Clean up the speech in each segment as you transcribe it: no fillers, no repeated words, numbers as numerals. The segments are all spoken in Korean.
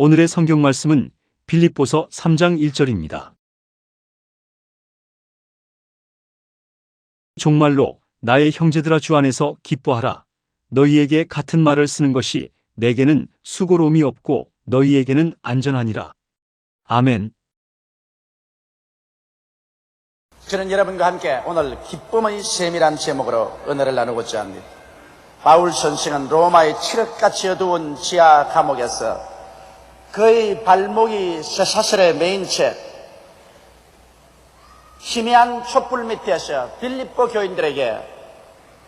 오늘의 성경 말씀은 빌립보서 3장 1절입니다. 종말로 나의 형제들아 주 안에서 기뻐하라. 너희에게 같은 말을 쓰는 것이 내게는 수고로움이 없고 너희에게는 안전하니라. 아멘. 저는 여러분과 함께 오늘 기쁨의 셈이란 제목으로 은혜를 나누고자 합니다. 바울 선생은 로마의 칠흑같이 어두운 지하 감옥에서 그의 발목이 쇠사슬에 매인 채 희미한 촛불 밑에서 빌립보 교인들에게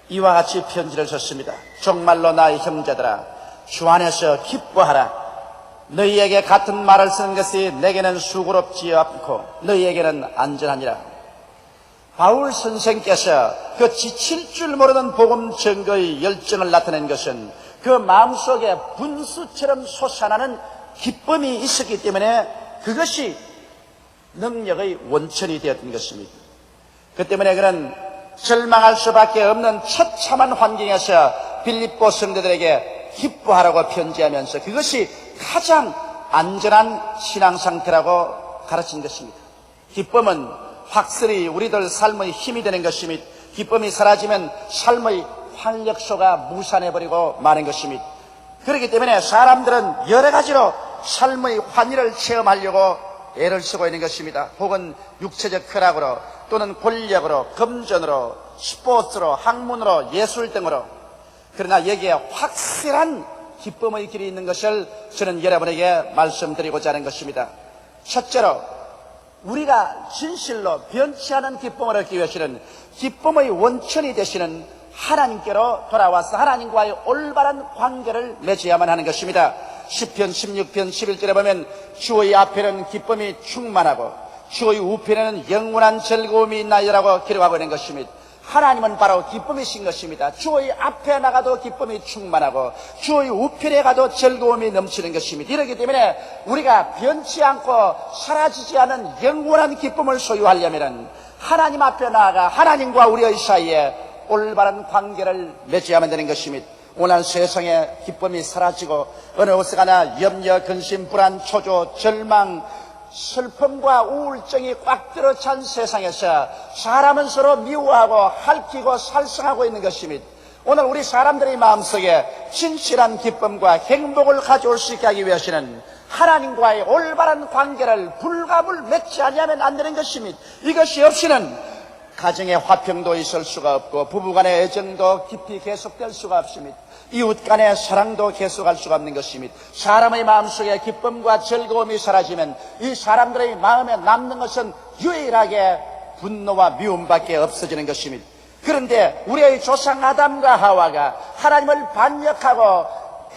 이와 같이 편지를 썼습니다. 정말로 나의 형제들아 주 안에서 기뻐하라. 너희에게 같은 말을 쓰는 것이 내게는 수고롭지 않고 너희에게는 안전하니라. 바울 선생께서 그 지칠 줄 모르는 복음 증거의 열정을 나타낸 것은 그 마음속에 분수처럼 솟아나는 기쁨이 있었기 때문에 그것이 능력의 원천이 되었던 것입니다. 그 때문에 그는 절망할 수밖에 없는 처참한 환경에서 빌립보 성도들에게 기뻐하라고 편지하면서 그것이 가장 안전한 신앙 상태라고 가르친 것입니다. 기쁨은 확실히 우리들 삶의 힘이 되는 것입니다. 기쁨이 사라지면 삶의 활력소가 무산해버리고 마는 것입니다. 그렇기 때문에 사람들은 여러 가지로 삶의 환희를 체험하려고 애를 쓰고 있는 것입니다. 혹은 육체적 쾌락으로 또는 권력으로, 금전으로, 스포츠로, 학문으로, 예술 등으로. 그러나 여기에 확실한 기쁨의 길이 있는 것을 저는 여러분에게 말씀드리고자 하는 것입니다. 첫째로 우리가 진실로 변치 않은 기쁨을 얻기 위해서는 기쁨의 원천이 되시는 하나님께로 돌아와서 하나님과의 올바른 관계를 맺어야만 하는 것입니다. 시편 16편 11절에 보면 주의 앞에는 기쁨이 충만하고 주의 우편에는 영원한 즐거움이 있나이라고 기록하고 있는 것입니다. 하나님은 바로 기쁨이신 것입니다. 주의 앞에 나가도 기쁨이 충만하고 주의 우편에 가도 즐거움이 넘치는 것입니다. 이렇기 때문에 우리가 변치 않고 사라지지 않은 영원한 기쁨을 소유하려면 하나님 앞에 나아가 하나님과 우리의 사이에 올바른 관계를 맺어야만 되는 것입니다. 오늘 세상에 기쁨이 사라지고 어느 곳에 가나 염려, 근심, 불안, 초조, 절망, 슬픔과 우울증이 꽉 들어찬 세상에서 사람은 서로 미워하고 핥히고 살성하고 있는 것입니다. 오늘 우리 사람들의 마음속에 진실한 기쁨과 행복을 가져올 수 있게 하기 위해서는 하나님과의 올바른 관계를 불가불 맺지 아니하면 안 되는 것입니다. 이것이 없이는 가정의 화평도 있을 수가 없고 부부간의 애정도 깊이 계속될 수가 없습니다. 이웃 간의 사랑도 계속할 수가 없는 것입니다. 사람의 마음속에 기쁨과 즐거움이 사라지면 이 사람들의 마음에 남는 것은 유일하게 분노와 미움밖에 없어지는 것입니다. 그런데 우리의 조상 아담과 하와가 하나님을 반역하고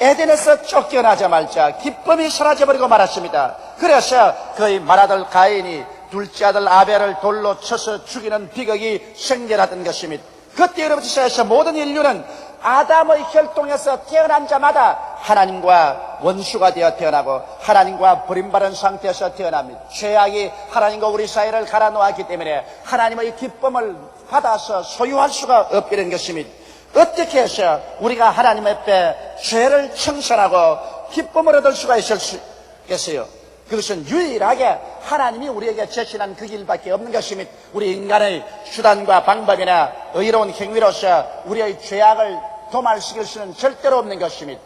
에덴에서 쫓겨나자마자 기쁨이 사라져버리고 말았습니다. 그래서 그의 맏아들 가인이 둘째 아들 아벨을 돌로 쳐서 죽이는 비극이 생겨났던 것입니다. 그때로부터 시작해서 모든 인류는 아담의 혈통에서 태어난 자마다 하나님과 원수가 되어 태어나고 하나님과 버림받은 상태에서 태어납니다. 죄악이 하나님과 우리 사이를 갈아놓았기 때문에 하나님의 기쁨을 받아서 소유할 수가 없게 된 것입니다. 어떻게 해서 우리가 하나님 앞에 죄를 청산하고 기쁨을 얻을 수가 있겠어요? 그것은 유일하게 하나님이 우리에게 제시한 그 길밖에 없는 것입니다. 우리 인간의 수단과 방법이나 의로운 행위로서 우리의 죄악을 도말시킬 수는 절대로 없는 것입니다.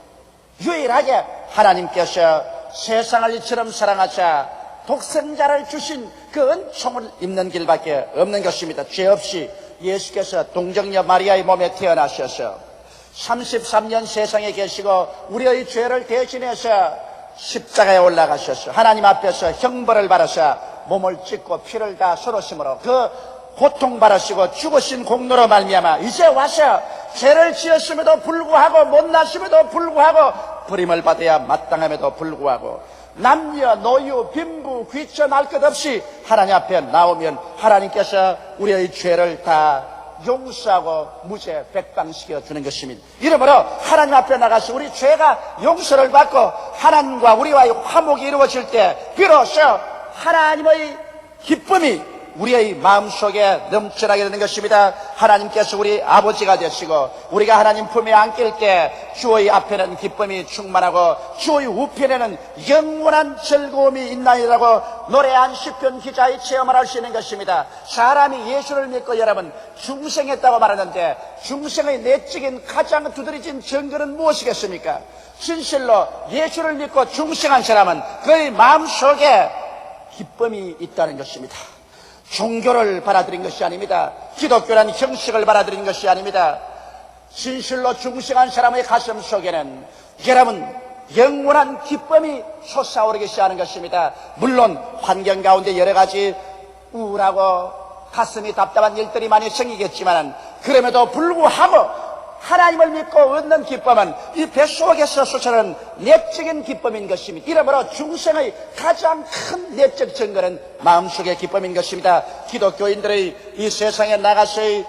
유일하게 하나님께서 세상을 이처럼 사랑하사 독생자를 주신 그 은총을 입는 길밖에 없는 것입니다. 죄 없이 예수께서 동정녀 마리아의 몸에 태어나셔서 33년 세상에 계시고 우리의 죄를 대신해서 십자가에 올라가셔서 하나님 앞에서 형벌을 받으사 몸을 찢고 피를 다 쏟으심으로 그 고통받으시고 죽으신 공로로 말미암아 이제 와서 죄를 지었음에도 불구하고 못났음에도 불구하고 버림을 받아야 마땅함에도 불구하고 남녀, 노유, 빈부, 귀천 할 것 없이 하나님 앞에 나오면 하나님께서 우리의 죄를 다 용서하고 무죄 백방시켜 주는 것입니다. 이러므로 하나님 앞에 나가서 우리 죄가 용서를 받고 하나님과 우리와의 화목이 이루어질 때 비로소 하나님의 기쁨이 우리의 마음속에 넘쳐나게 되는 것입니다. 하나님께서 우리 아버지가 되시고 우리가 하나님 품에 안길 때 주의 앞에는 기쁨이 충만하고 주의 우편에는 영원한 즐거움이 있나이라고 노래한 시편 기자의 체험을 할 수 있는 것입니다. 사람이 예수를 믿고 여러분 중생했다고 말하는데 중생의 내적인 가장 두드러진 증거는 무엇이겠습니까? 진실로 예수를 믿고 중생한 사람은 그의 마음속에 기쁨이 있다는 것입니다. 종교를 받아들인 것이 아닙니다. 기독교란 형식을 받아들인 것이 아닙니다. 진실로 중생한 사람의 가슴 속에는 여러분 영원한 기쁨이 솟아오르기 시작하는 것입니다. 물론 환경 가운데 여러 가지 우울하고 가슴이 답답한 일들이 많이 생기겠지만 그럼에도 불구하고 하나님을 믿고 얻는 기쁨은 이 뱃속에서 솟아오르는 내적인 기쁨인 것입니다. 이러므로 중생의 가장 큰 내적 증거는 마음속의 기쁨인 것입니다. 기독교인들의 이 세상에 나가서의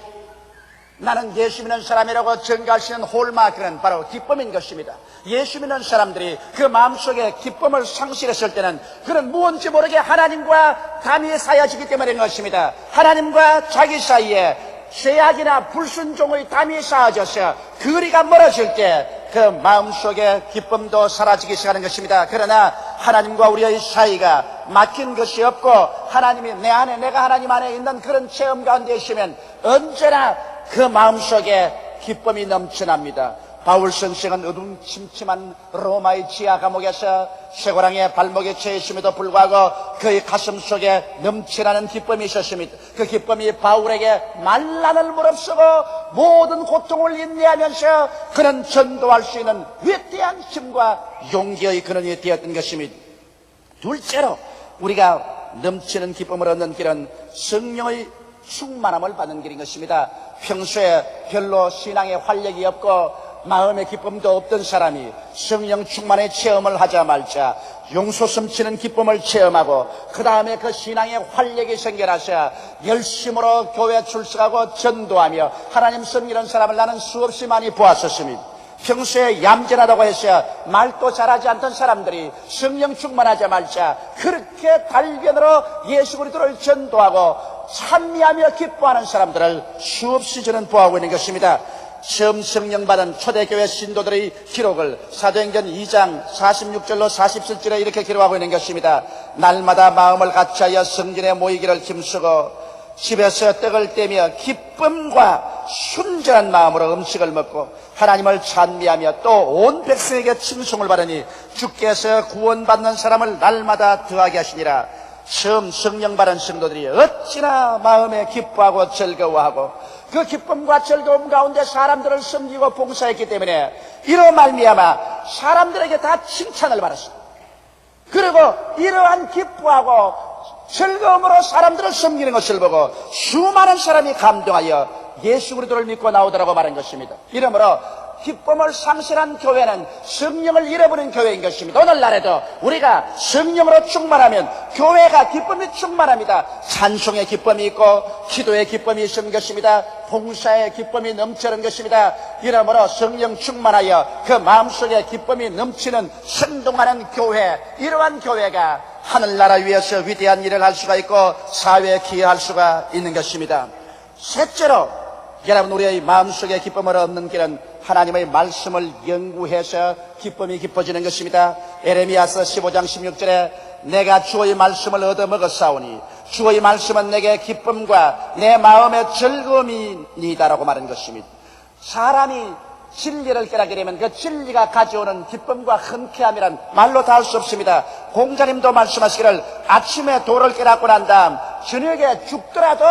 나는 예수 믿는 사람이라고 증거할 수 있는 홀마크는 바로 기쁨인 것입니다. 예수 믿는 사람들이 그 마음속에 기쁨을 상실했을 때는 그는 무언지 모르게 하나님과 담이 쌓여지기 때문인 것입니다. 하나님과 자기 사이에 죄악이나 불순종의 담이 쌓아져서 거리가 멀어질 때 그 마음속에 기쁨도 사라지기 시작하는 것입니다. 그러나 하나님과 우리의 사이가 막힌 것이 없고 하나님이 내 안에 내가 하나님 안에 있는 그런 체험 가운데 있으면 언제나 그 마음속에 기쁨이 넘쳐납니다. 바울 선생은 어둠침침한 로마의 지하 감옥에서 쇠고랑의 발목에 처해 있음에도 불구하고 그의 가슴 속에 넘쳐나는 기쁨이 있었습니다. 그 기쁨이 바울에게 만난을 무릅쓰고 모든 고통을 인내하면서 그는 전도할 수 있는 위대한 힘과 용기의 근원이 되었던 것입니다. 둘째로 우리가 넘치는 기쁨을 얻는 길은 성령의 충만함을 받는 길인 것입니다. 평소에 별로 신앙에 활력이 없고 마음의 기쁨도 없던 사람이 성령 충만의 체험을 하자 말자 용서 넘치는 기쁨을 체험하고 그 다음에 그 신앙의 활력이 생겨나서 열심으로 교회 출석하고 전도하며 하나님 섬기는 사람을 나는 수없이 많이 보았었습니다. 평소에 얌전하다고 해서 말도 잘하지 않던 사람들이 성령 충만하자 말자 그렇게 달변으로 예수 그리스도를 전도하고 찬미하며 기뻐하는 사람들을 수없이 저는 보아오고 있는 것입니다. 처음 성령 받은 초대교회 신도들의 기록을 사도행전 2장 46절로 47절에 이렇게 기록하고 있는 것입니다. 날마다 마음을 같이하여 성전에 모이기를 힘쓰고 집에서 떡을 떼며 기쁨과 순전한 마음으로 음식을 먹고 하나님을 찬미하며 또 온 백성에게 칭송을 받으니 주께서 구원받는 사람을 날마다 더하게 하시니라. 처음 성령 받은 성도들이 어찌나 마음에 기뻐하고 즐거워하고 그 기쁨과 즐거움 가운데 사람들을 섬기고 봉사했기 때문에 이로 말미암아 사람들에게 다 칭찬을 받았습니다. 그리고 이러한 기뻐하고 즐거움으로 사람들을 섬기는 것을 보고 수많은 사람이 감동하여 예수 그리스도를 믿고 나오더라고 말한 것입니다. 이러므로 기쁨을 상실한 교회는 성령을 잃어버린 교회인 것입니다. 오늘날에도 우리가 성령으로 충만하면 교회가 기쁨이 충만합니다. 찬송의 기쁨이 있고 기도의 기쁨이 있는 것입니다. 봉사의 기쁨이 넘치는 것입니다. 이러므로 성령 충만하여 그 마음속에 기쁨이 넘치는 선동하는 교회, 이러한 교회가 하늘나라 위에서 위대한 일을 할 수가 있고 사회에 기여할 수가 있는 것입니다. 셋째로 여러분 우리의 마음속에 기쁨을 얻는 길은 하나님의 말씀을 연구해서 기쁨이 깊어지는 것입니다. 에레미야서 15장 16절에 내가 주의 말씀을 얻어먹었사오니 주의 말씀은 내게 기쁨과 내 마음의 즐거움이니다라고 말한 것입니다. 사람이 진리를 깨닫게 되면 그 진리가 가져오는 기쁨과 흔쾌함이란 말로 다 할 수 없습니다. 공자님도 말씀하시기를 아침에 도를 깨닫고 난 다음 저녁에 죽더라도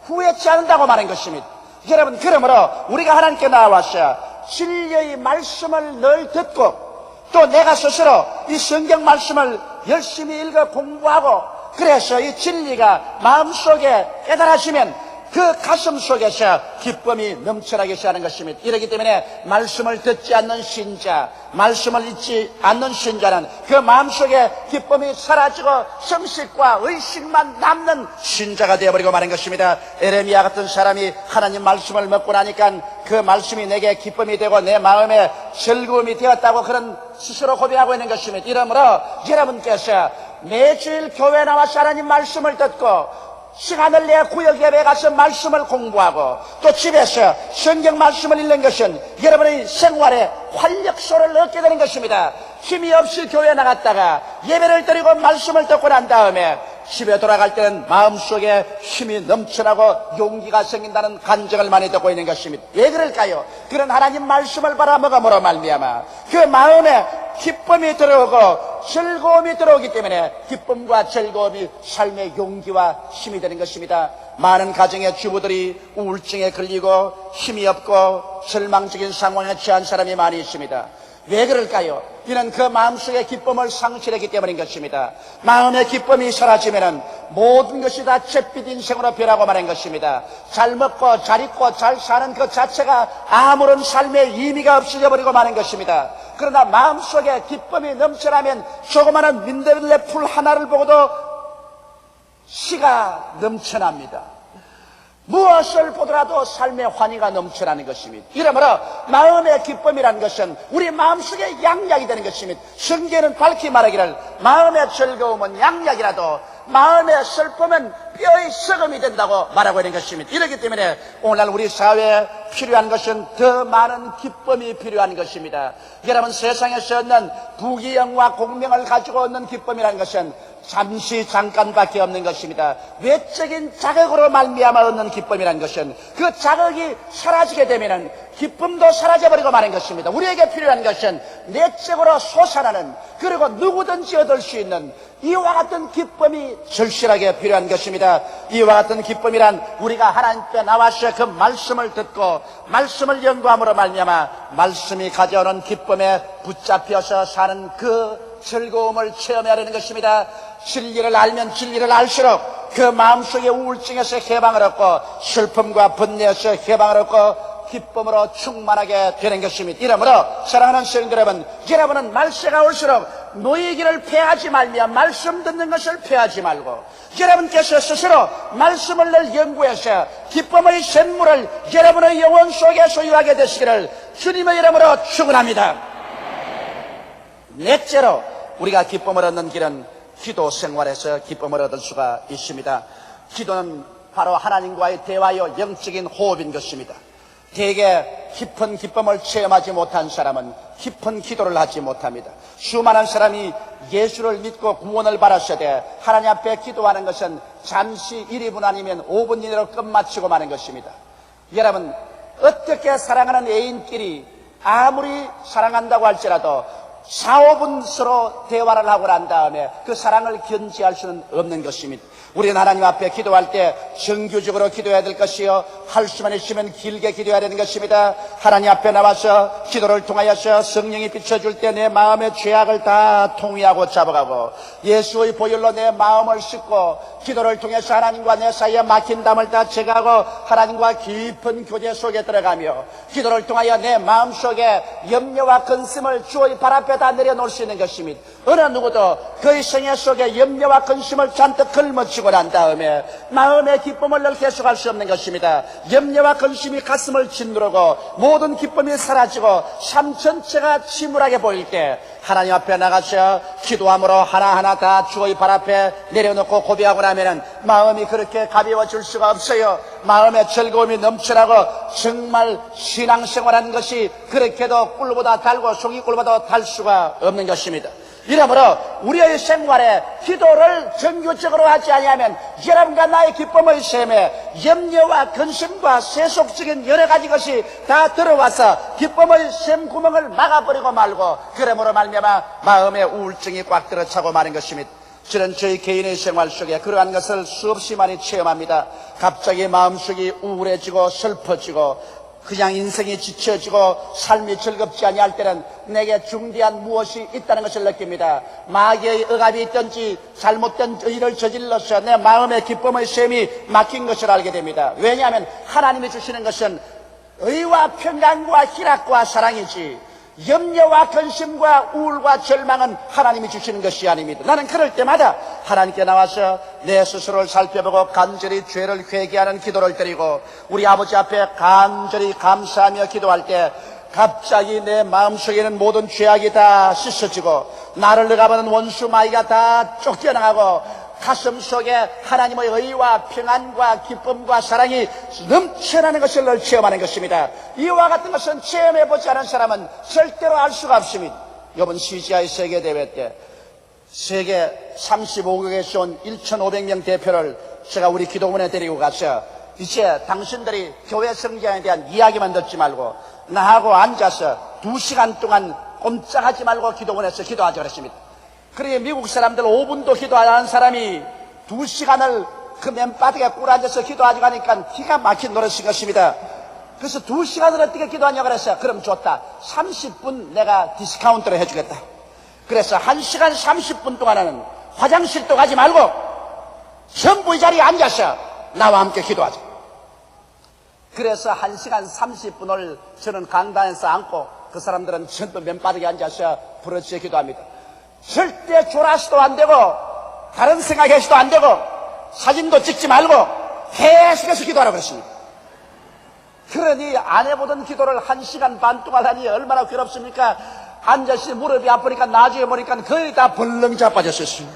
후회치 않는다고 말한 것입니다. 여러분 그러므로 우리가 하나님께 나와서 진리의 말씀을 늘 듣고 또 내가 스스로 이 성경 말씀을 열심히 읽어 공부하고 그래서 이 진리가 마음속에 깨달아지면 그 가슴 속에서 기쁨이 넘쳐나기 시작하는 것입니다. 이렇기 때문에 말씀을 듣지 않는 신자, 말씀을 잊지 않는 신자는 그 마음속에 기쁨이 사라지고 성식과 의식만 남는 신자가 되어버리고 마는 것입니다. 에레미야 같은 사람이 하나님 말씀을 먹고 나니까 그 말씀이 내게 기쁨이 되고 내 마음에 즐거움이 되었다고 그런 스스로 고백하고 있는 것입니다. 이러므로 여러분께서 매주일 교회 나와서 하나님 말씀을 듣고 시간을 내 구역 예배에 가서 말씀을 공부하고 또 집에서 성경 말씀을 읽는 것은 여러분의 생활에 활력소를 얻게 되는 것입니다. 힘이 없이 교회에 나갔다가 예배를 드리고 말씀을 듣고 난 다음에 집에 돌아갈 때는 마음속에 힘이 넘쳐나고 용기가 생긴다는 간증을 많이 듣고 있는 것입니다. 왜 그럴까요? 그런 하나님 말씀을 바라먹음으로 말미암아 그 마음에 기쁨이 들어오고 즐거움이 들어오기 때문에 기쁨과 즐거움이 삶의 용기와 힘이 되는 것입니다. 많은 가정의 주부들이 우울증에 걸리고 힘이 없고 절망적인 상황에 처한 사람이 많이 있습니다. 왜 그럴까요? 이는 그 마음속의 기쁨을 상실했기 때문인 것입니다. 마음의 기쁨이 사라지면 모든 것이 다 잿빛 인생으로 변하고 마는 것입니다. 잘 먹고 잘 입고 잘 사는 그 자체가 아무런 삶의 의미가 없어져 버리고 마는 것입니다. 그러나 마음속에 기쁨이 넘쳐나면 조그마한 민들레 풀 하나를 보고도 시가 넘쳐납니다. 무엇을 보더라도 삶의 환희가 넘쳐나는 것입니다. 이러므로 마음의 기쁨이라는 것은 우리 마음속에 양약이 되는 것입니다. 성경은 밝히 말하기를 마음의 즐거움은 양약이라도 마음의 슬픔은 뼈의 썩음이 된다고 말하고 있는 것입니다. 이렇기 때문에 오늘날 우리 사회에 필요한 것은 더 많은 기쁨이 필요한 것입니다. 여러분, 세상에서 얻는 부귀영화 공명을 가지고 얻는 기쁨이라는 것은 잠깐밖에 없는 것입니다. 외적인 자극으로 말미암아 얻는 기쁨이라는 것은 그 자극이 사라지게 되면 기쁨도 사라져버리고 마는 것입니다. 우리에게 필요한 것은 내적으로 솟아나는, 그리고 누구든지 얻을 수 있는 이와 같은 기쁨이 절실하게 필요한 것입니다. 이와 같은 기쁨이란 우리가 하나님께 나와서 그 말씀을 듣고 말씀을 연구함으로 말미암아 말씀이 가져오는 기쁨에 붙잡혀서 사는 그 즐거움을 체험해야 하는 것입니다. 진리를 알면 진리를 알수록 그 마음속의 우울증에서 해방을 얻고 슬픔과 번뇌에서 해방을 얻고 기쁨으로 충만하게 되는 것입니다. 이러므로 사랑하는 성도 여러분, 여러분은 말세가 올수록 노예 길을 패하지 말며 말씀 듣는 것을 패하지 말고 여러분께서 스스로 말씀을 늘 연구해서 기쁨의 샘물을 여러분의 영혼 속에 소유하게 되시기를 주님의 이름으로 축원합니다. 넷째로 우리가 기쁨을 얻는 길은 기도 생활에서 기쁨을 얻을 수가 있습니다. 기도는 바로 하나님과의 대화요 영적인 호흡인 것입니다. 대개 깊은 기쁨을 체험하지 못한 사람은 깊은 기도를 하지 못합니다. 수많은 사람이 예수를 믿고 구원을 받았으되 하나님 앞에 기도하는 것은 잠시 1, 2분 아니면 5분 이내로 끝마치고 마는 것입니다. 여러분, 어떻게 사랑하는 애인끼리 아무리 사랑한다고 할지라도 4, 5분 서로 대화를 하고 난 다음에 그 사랑을 견지할 수는 없는 것입니다. 우리는 하나님 앞에 기도할 때 정규적으로 기도해야 될 것이요, 할 수만 있으면 길게 기도해야 되는 것입니다. 하나님 앞에 나와서 기도를 통하여서 성령이 비춰줄 때 내 마음의 죄악을 다 통회하고 잡아가고 예수의 보혈로 내 마음을 씻고 기도를 통해서 하나님과 내 사이에 막힌 담을 다 제거하고 하나님과 깊은 교제 속에 들어가며 기도를 통하여 내 마음속에 염려와 근심을 주의 발 앞에 다 내려놓을 수 있는 것입니다. 어느 누구도 그의 생애 속에 염려와 근심을 잔뜩 걸머치고 난 다음에 마음의 기쁨을 늘 계속할 수 없는 것입니다. 염려와 근심이 가슴을 짓누르고 모든 기쁨이 사라지고 삶 전체가 침울하게 보일 때 하나님 앞에 나가서 기도함으로 하나하나 다 주의 발 앞에 내려놓고 고백하고 나면은 마음이 그렇게 가벼워질 수가 없어요. 마음의 즐거움이 넘쳐나고 정말 신앙생활하는 것이 그렇게도 꿀보다 달고 송이 꿀보다 달 수가 없는 것입니다. 이러므로 우리의 생활에 기도를 정규적으로 하지 아니하면 여러분과 나의 기쁨의 샘에 염려와 근심과 세속적인 여러 가지 것이 다 들어와서 기쁨의 샘 구멍을 막아버리고 말고 그러므로 말미암아 마음의 우울증이 꽉 들어차고 마는 것입니다. 저는 저희 개인의 생활 속에 그러한 것을 수없이 많이 체험합니다. 갑자기 마음속이 우울해지고 슬퍼지고 그냥 인생이 지쳐지고 삶이 즐겁지 아니할 때는 내게 중대한 무엇이 있다는 것을 느낍니다. 마귀의 억압이 있든지 잘못된 일을 저질러서 내 마음의 기쁨의 샘이 막힌 것을 알게 됩니다. 왜냐하면 하나님이 주시는 것은 의와 평강과 희락과 사랑이지 염려와 근심과 우울과 절망은 하나님이 주시는 것이 아닙니다. 나는 그럴 때마다 하나님께 나와서 내 스스로를 살펴보고 간절히 죄를 회개하는 기도를 드리고 우리 아버지 앞에 간절히 감사하며 기도할 때 갑자기 내 마음속에는 모든 죄악이 다 씻어지고 나를 억압하는 원수 마귀가 다 쫓겨나가고 가슴 속에 하나님의 의와 평안과 기쁨과 사랑이 넘쳐나는 것을 체험하는 것입니다. 이와 같은 것은 체험해보지 않은 사람은 절대로 알 수가 없습니다. 이번 CGI 세계대회 때 세계 35개국에서 온 1,500명 대표를 제가 우리 기도원에 데리고 가서 이제 당신들이 교회 성장에 대한 이야기만 듣지 말고 나하고 앉아서 2시간 동안 꼼짝하지 말고 기도원에서 기도하자 그랬습니다. 그래 미국 사람들 5분도 기도 안 하는 사람이 2시간을 그 맨바닥에 꿇어앉아서 기도하지 가니까 기가 막힌 노릇인 것입니다. 그래서 2시간을 어떻게 기도하냐고 그랬어요. 그럼 좋다. 30분 내가 디스카운트를 해주겠다. 그래서 1시간 30분 동안은 화장실도 가지 말고 전부 이 자리에 앉아서 나와 함께 기도하자. 그래서 1시간 30분을 저는 강단에서 앉고 그 사람들은 전부 맨바닥에 앉아서 부르짖어 기도합니다. 절대 졸아서도 안 되고 다른 생각해서도 안 되고 사진도 찍지 말고 계속해서 기도하라고 그랬습니다. 그러니 안 해보던 기도를 1시간 반 동안 하니 얼마나 괴롭습니까? 앉아서 무릎이 아프니까 나중에 보니까 거의 다 벌렁 자빠졌었어요.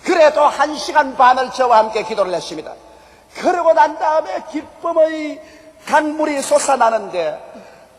그래도 1시간 반을 저와 함께 기도를 했습니다. 그러고 난 다음에 기쁨의 강물이 솟아나는데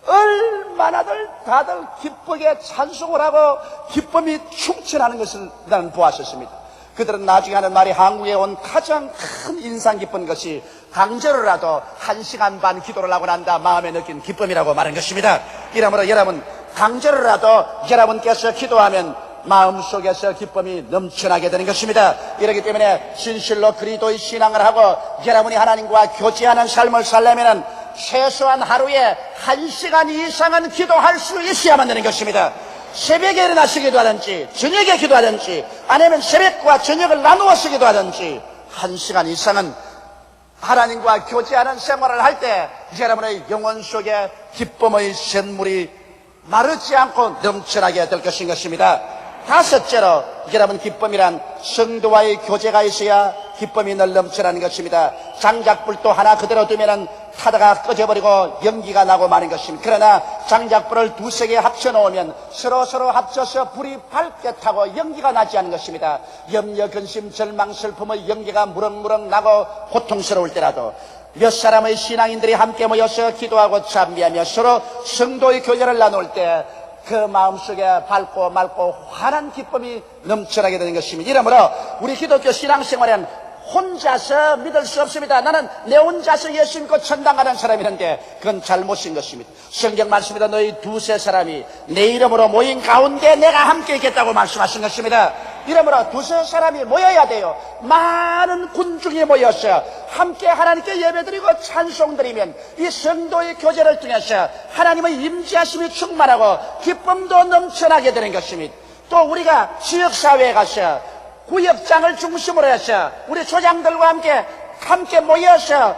얼마나들 다들 기쁘게 찬송을 하고 기쁨이 충천하는 것을 나는 보았었습니다. 그들은 나중에 하는 말이 한국에 온 가장 큰 인상 깊은 것이 강제로라도 1시간 반 기도를 하고 난다 마음에 느낀 기쁨이라고 말한 것입니다. 이러므로 여러분 강제로라도 여러분께서 기도하면 마음속에서 기쁨이 넘쳐나게 되는 것입니다. 이렇기 때문에 진실로 그리스도의 신앙을 하고 여러분이 하나님과 교제하는 삶을 살려면 최소한 하루에 1시간 이상은 기도할 수 있어야만 되는 것입니다. 새벽에 일어나서 기도하든지 저녁에 기도하든지 아니면 새벽과 저녁을 나누어서 기도하든지 1시간 이상은 하나님과 교제하는 생활을 할 때 여러분의 영혼 속에 기쁨의 샘물이 마르지 않고 넘쳐나게 될 것인 것입니다. 다섯째로 여러분 기쁨이란 성도와의 교제가 있어야 기쁨이 늘 넘쳐나는 것입니다. 장작불도 하나 그대로 두면은 타다가 꺼져버리고 연기가 나고 마는 것입니다. 그러나 장작불을 2-3개 합쳐놓으면 서로 합쳐서 불이 밝게 타고 연기가 나지 않는 것입니다. 염려, 근심, 절망, 슬픔의 연기가 무럭무럭 나고 고통스러울 때라도 몇 사람의 신앙인들이 함께 모여서 기도하고 찬미하며 서로 성도의 교제를 나눌 때 그 마음속에 밝고 맑고 환한 기쁨이 넘쳐나게 되는 것입니다. 이러므로 우리 기독교 신앙생활은 혼자서 믿을 수 없습니다. 나는 내 혼자서 예수 믿고 천당 가는 사람이란데 그건 잘못인 것입니다. 성경 말씀입니다. 너희 2-3 내 이름으로 모인 가운데 내가 함께 있겠다고 말씀하신 것입니다. 이러므로 2-3 모여야 돼요. 많은 군중이 모여서 함께 하나님께 예배드리고 찬송드리면 이 성도의 교제를 통해서 하나님의 임재하심이 충만하고 기쁨도 넘쳐나게 되는 것입니다. 또 우리가 지역사회에 가서 구역장을 중심으로 해서 우리 조장들과 함께 모여서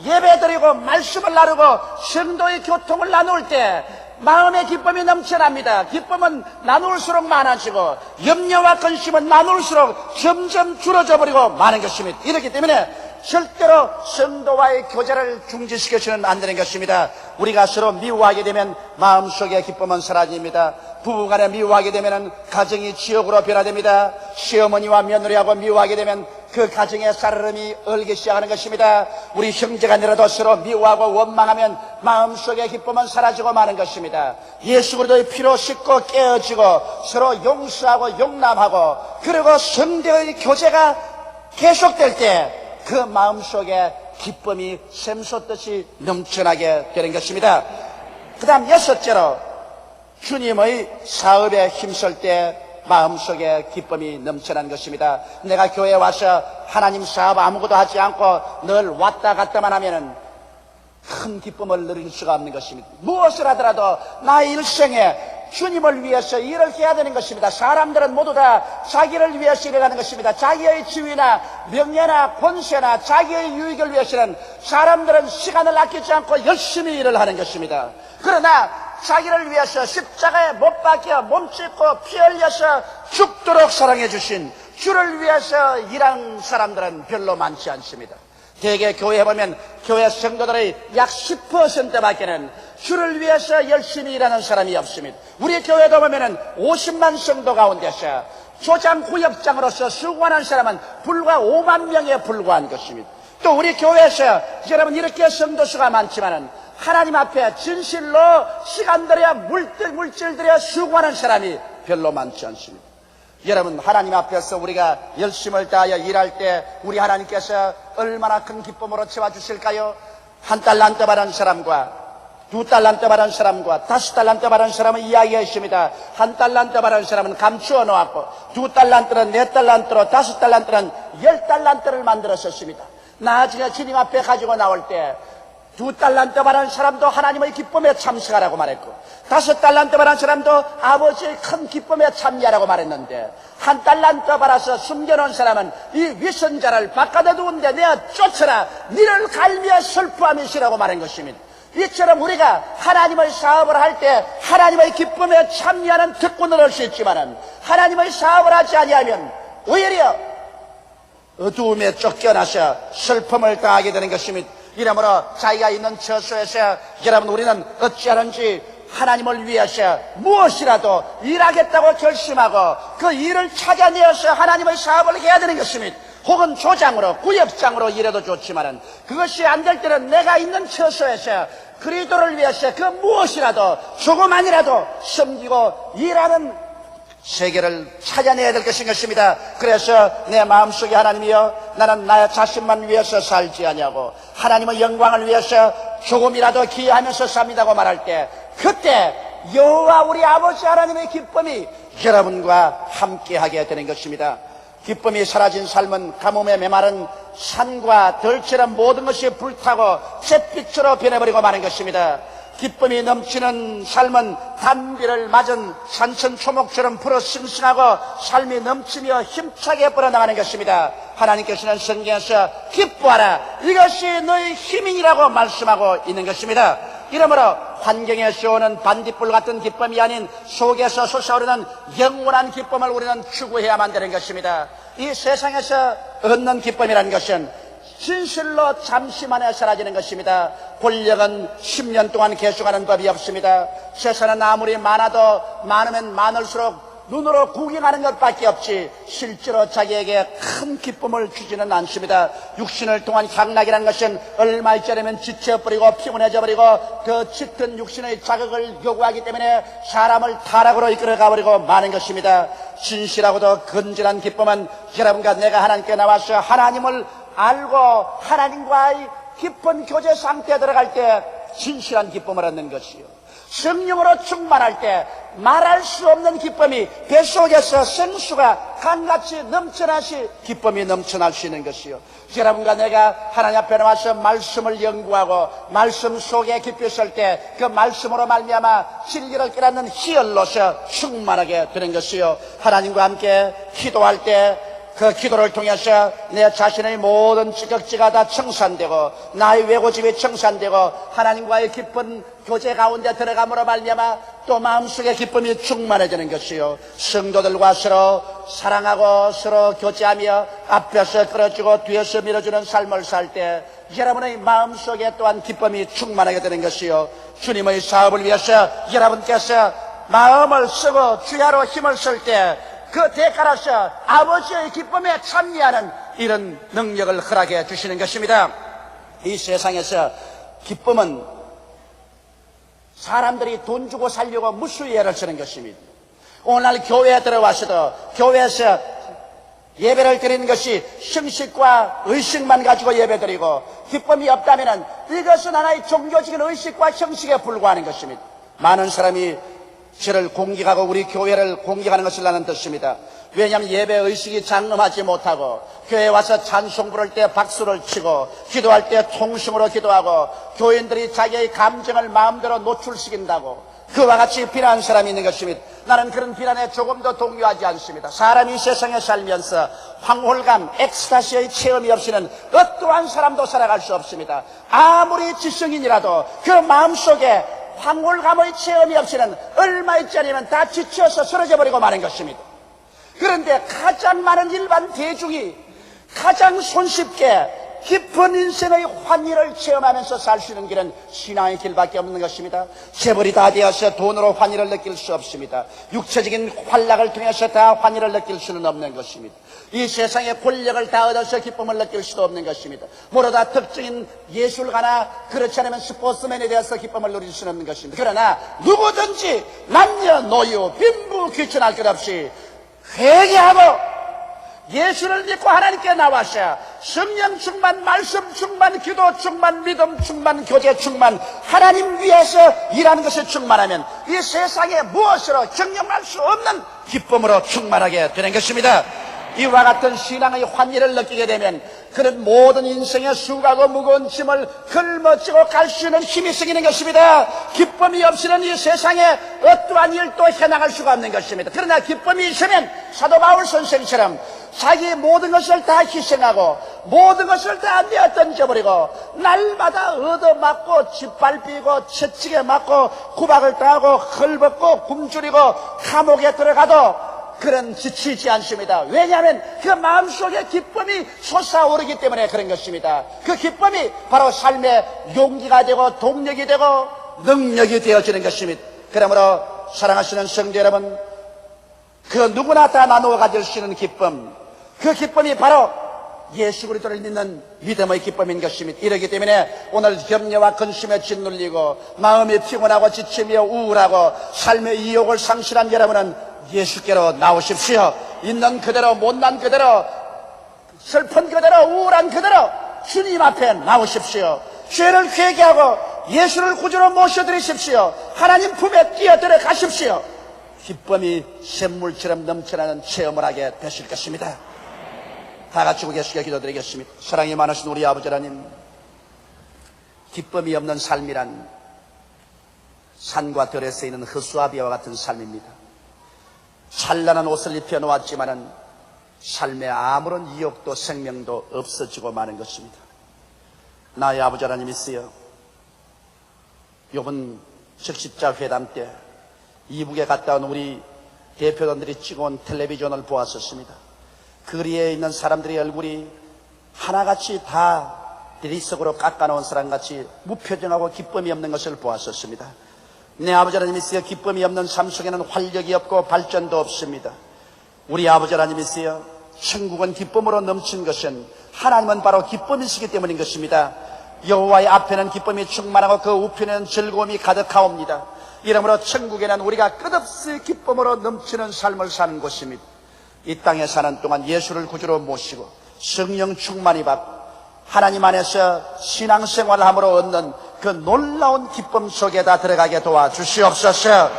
예배드리고 말씀을 나누고 성도의 교통을 나눌 때 마음의 기쁨이 넘쳐납니다. 기쁨은 나눌수록 많아지고 염려와 근심은 나눌수록 점점 줄어져 버리고 많은 것입니다. 이렇기 때문에 절대로 성도와의 교제를 중지시켜서는 안 되는 것입니다. 우리가 서로 미워하게 되면 마음속의 기쁨은 사라집니다. 부부간에 미워하게 되면 가정이 지옥으로 변화됩니다. 시어머니와 며느리하고 미워하게 되면 그 가정의 살얼음이 얼기 시작하는 것입니다. 우리 형제간이라도 서로 미워하고 원망하면 마음속의 기쁨은 사라지고 마는 것입니다. 예수 그리스도의 피로 씻고 깨어지고 서로 용서하고 용납하고 그리고 성도의 교제가 계속될 때 그 마음속에 기쁨이 샘솟듯이 넘쳐나게 되는 것입니다. 그 다음 6째로 주님의 사업에 힘쓸 때 마음속에 기쁨이 넘쳐나는 것입니다. 내가 교회에 와서 하나님 사업 아무것도 하지 않고 늘 왔다 갔다만 하면은 큰 기쁨을 누릴 수가 없는 것입니다. 무엇을 하더라도 나의 일생에 주님을 위해서 일을 해야 되는 것입니다. 사람들은 모두 다 자기를 위해서 일을 하는 것입니다. 자기의 지위나 명예나 권세나 자기의 유익을 위해서는 사람들은 시간을 아끼지 않고 열심히 일을 하는 것입니다. 그러나 자기를 위해서 십자가에 못 박혀 몸짓고 피 흘려서 죽도록 사랑해 주신 주를 위해서 일하는 사람들은 별로 많지 않습니다. 대개 교회에 보면 교회 성도들의 약 10%밖에는 주를 위해서 열심히 일하는 사람이 없습니다. 우리 교회도 보면은 50만 성도 가운데서 조장 구역장으로서 수고하는 사람은 불과 5만 명에 불과한 것입니다. 또 우리 교회에서 여러분 이렇게 성도수가 많지만은 하나님 앞에 진실로 시간 들여 물질 들여 수고하는 사람이 별로 많지 않습니다. 여러분 하나님 앞에서 우리가 열심을 다하여 일할 때 우리 하나님께서 얼마나 큰 기쁨으로 채워주실까요? 1달란트 받은 사람과 2달란트 받은 사람과 5달란트 받은 사람은 이야기했습니다. 1달란트 받은 사람은 감추어 놓았고 2달란트는 4달란트로 5달란트는 10달란트를 만들었었습니다. 나중에 주님 앞에 가지고 나올 때 2달란트 받은 사람도 하나님의 기쁨에 참석하라고 말했고 5달란트 받은 사람도 아버지의 큰 기쁨에 참여하라고 말했는데 1달란트 받아서 숨겨놓은 사람은 이 위선자를 바깥에 두는데 내가 쫓아라 니를 갈미어 슬퍼함이시라고 말한 것입니다. 이처럼 우리가 하나님의 사업을 할 때 하나님의 기쁨에 참여하는 특권을 얻을 수 있지만은 하나님의 사업을 하지 아니하면 오히려 어두움에 쫓겨나서 슬픔을 당하게 되는 것입니다. 이러므로 자기가 있는 처소에서 여러분 우리는 어찌하는지 하나님을 위해서 무엇이라도 일하겠다고 결심하고 그 일을 찾아내어서 하나님의 사업을 해야 되는 것입니다. 혹은 조장으로 구역장으로 일해도 좋지만은 그것이 안 될 때는 내가 있는 처소에서 그리스도를 위해서 그 무엇이라도 조그만이라도 섬기고 일하는 세계를 찾아내야 될 것입니다. 그래서 내 마음속에 하나님이여 나는 나의 자신만 위해서 살지 아니하고 하나님의 영광을 위해서 조금이라도 기여하면서 삽니다고 말할 때 그때 여호와 우리 아버지 하나님의 기쁨이 여러분과 함께하게 되는 것입니다. 기쁨이 사라진 삶은 가뭄에 메마른 산과 들처럼 모든 것이 불타고 잿빛으로 변해버리고 마는 것입니다. 기쁨이 넘치는 삶은 단비를 맞은 산천 초목처럼 불어 싱싱하고 삶이 넘치며 힘차게 뻗어나가는 것입니다. 하나님께서는 성경에서 기뻐하라 이것이 너의 힘이라고 말씀하고 있는 것입니다. 이러므로 환경에서 오는 반딧불 같은 기쁨이 아닌 속에서 솟아오르는 영원한 기쁨을 우리는 추구해야만 되는 것입니다. 이 세상에서 얻는 기쁨이라는 것은 진실로 잠시만에 사라지는 것입니다. 권력은 10년 동안 계속하는 법이 없습니다. 세상은 아무리 많으면 많을수록 눈으로 구경하는 것밖에 없지 실제로 자기에게 큰 기쁨을 주지는 않습니다. 육신을 통한 향락이라는 것은 얼마 있자면 지쳐버리고 피곤해져버리고 더 짙은 육신의 자극을 요구하기 때문에 사람을 타락으로 이끌어가버리고 마는 것입니다. 진실하고도 건전한 기쁨은 여러분과 내가 하나님께 나와서 하나님을 알고 하나님과의 깊은 교제 상태에 들어갈 때 진실한 기쁨을 얻는 것이요 성령으로 충만할 때 말할 수 없는 기쁨이 뱃속에서 생수가 강같이 넘쳐나시 기쁨이 넘쳐날 수 있는 것이요 여러분과 내가 하나님 앞에 나와서 말씀을 연구하고 말씀 속에 깊이 있을 때 그 말씀으로 말미암아 진리를 깨닫는 희열로서 충만하게 되는 것이요 하나님과 함께 기도할 때 그 기도를 통해서 내 자신의 모든 지극지가 다 청산되고 나의 외고집이 청산되고 하나님과의 깊은 교제 가운데 들어감으로 말미암아 또 마음속에 기쁨이 충만해지는 것이요 성도들과 서로 사랑하고 서로 교제하며 앞에서 끌어주고 뒤에서 밀어주는 삶을 살 때 여러분의 마음속에 또한 기쁨이 충만하게 되는 것이요 주님의 사업을 위해서 여러분께서 마음을 쓰고 주야로 힘을 쓸 때 그 대가로서 아버지의 기쁨에 참여하는 이런 능력을 허락해 주시는 것입니다. 이 세상에서 기쁨은 사람들이 돈 주고 살려고 무수히 애를 쓰는 것입니다. 오늘날 교회에 들어와서도 교회에서 예배를 드리는 것이 형식과 의식만 가지고 예배드리고 기쁨이 없다면 이것은 하나의 종교적인 의식과 형식에 불과하는 것입니다. 많은 사람이 저를 공격하고 우리 교회를 공격하는 것을 나는 듣습니다. 왜냐하면 예배 의식이 장엄하지 못하고 교회에 와서 찬송 부를 때 박수를 치고 기도할 때 통성으로 기도하고 교인들이 자기의 감정을 마음대로 노출시킨다고 그와 같이 비난하는 사람이 있는 것입니다. 나는 그런 비난에 조금도 동요하지 않습니다. 사람이 세상에 살면서 황홀감, 엑스타시의 체험이 없이는 어떠한 사람도 살아갈 수 없습니다. 아무리 지성인이라도 그 마음속에 황홀감의 체험이 없이는 얼마 있지 않으면 다 지쳐서 쓰러져 버리고 마는 것입니다. 그런데 가장 많은 일반 대중이 가장 손쉽게 깊은 인생의 환희를 체험하면서 살 수 있는 길은 신앙의 길밖에 없는 것입니다. 재벌이 다 되어서 돈으로 환희를 느낄 수 없습니다. 육체적인 활락을 통해서 다 환희를 느낄 수는 없는 것입니다. 이 세상의 권력을 다 얻어서 기쁨을 느낄 수도 없는 것입니다. 뭐로다 특정인 예술가나 그렇지 않으면 스포츠맨에 대해서 기쁨을 누릴 수는 없는 것입니다. 그러나 누구든지 남녀노유 빈부 귀천할 것 없이 회개하고 예수를 믿고 하나님께 나와서 성령 충만, 말씀 충만, 기도 충만, 믿음 충만, 교제 충만, 하나님 위해서 일하는 것에 충만하면 이 세상에 무엇으로 경영할 수 없는 기쁨으로 충만하게 되는 것입니다. 이와 같은 신앙의 환희를 느끼게 되면 그런 모든 인생의 수고하고 무거운 짐을 걸머쥐고 갈 수 있는 힘이 생기는 것입니다. 기쁨이 없이는 이 세상에 어떠한 일도 해나갈 수가 없는 것입니다. 그러나 기쁨이 있으면 사도 바울 선생처럼 자기 모든 것을 다 희생하고 모든 것을 다 내어 던져버리고 날마다 얻어맞고 짓밟히고 채찍에 맞고 구박을 당하고 헐벗고 굶주리고 감옥에 들어가도 그런 지치지 않습니다. 왜냐하면 그 마음속에 기쁨이 솟아오르기 때문에 그런 것입니다. 그 기쁨이 바로 삶의 용기가 되고 동력이 되고 능력이 되어지는 것입니다. 그러므로 사랑하시는 성도 여러분, 그 누구나 다 나누어 가질 수 있는 기쁨, 그 기쁨이 바로 예수 그리스도를 믿는 믿음의 기쁨인 것입니다. 이러기 때문에 오늘 염려와 근심에 짓눌리고 마음이 피곤하고 지치며 우울하고 삶의 이욕을 상실한 여러분은 예수께로 나오십시오. 있는 그대로 못난 그대로 슬픈 그대로 우울한 그대로 주님 앞에 나오십시오. 죄를 회개하고 예수를 구주로 모셔드리십시오. 하나님 품에 뛰어들어 가십시오. 기쁨이 샘물처럼 넘쳐나는 체험을 하게 되실 것입니다. 다 같이 예수께 기도드리겠습니다. 사랑이 많으신 우리 아버지 하나님, 기쁨이 없는 삶이란 산과 들에 쓰이는 허수아비와 같은 삶입니다. 찬란한 옷을 입혀 놓았지만은 삶에 아무런 이욕도 생명도 없어지고 마는 것입니다. 나의 아버지 하나님이시여, 이번 적십자 회담 때 이북에 갔다 온 우리 대표단들이 찍어온 텔레비전을 보았었습니다. 거리에 있는 사람들의 얼굴이 하나같이 다 대리석으로 깎아놓은 사람같이 무표정하고 기쁨이 없는 것을 보았었습니다. 내 아버지 하나님이시여, 기쁨이 없는 삶 속에는 활력이 없고 발전도 없습니다. 우리 아버지 하나님이시여, 천국은 기쁨으로 넘친 것은 하나님은 바로 기쁨이시기 때문인 것입니다. 여호와의 앞에는 기쁨이 충만하고 그 우편에는 즐거움이 가득하옵니다. 이러므로 천국에는 우리가 끝없이 기쁨으로 넘치는 삶을 사는 곳입니다. 이 땅에 사는 동안 예수를 구주로 모시고 성령 충만히 받고 하나님 안에서 신앙생활을 함으로 얻는 그 놀라운 기쁨 속에다 들어가게 도와주시옵소서.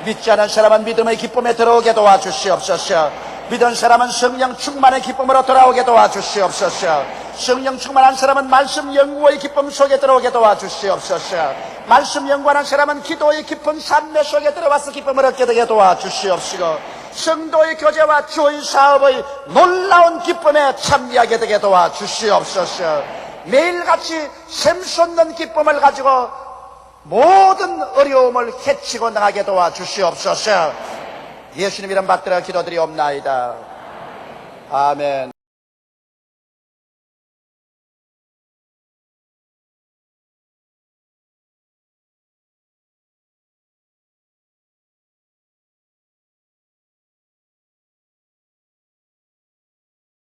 믿지 않은 사람은 믿음의 기쁨에 들어오게 도와주시옵소서. 믿은 사람은 성령 충만의 기쁨으로 돌아오게 도와주시옵소서. 성령 충만한 사람은 말씀 연구의 기쁨 속에 들어오게 도와주시옵소서. 말씀 연구하는 사람은 기도의 깊은 삶의 속에 들어와서 기쁨을 얻게 되게 도와주시옵시고, 성도의 교제와 주의 사업의 놀라운 기쁨에 참여하게 되게 도와주시옵소서. 매일같이 샘솟는 기쁨을 가지고 모든 어려움을 헤치고 나가게 도와주시옵소서. 예수님 이름 받들어 기도드리옵나이다. 아멘.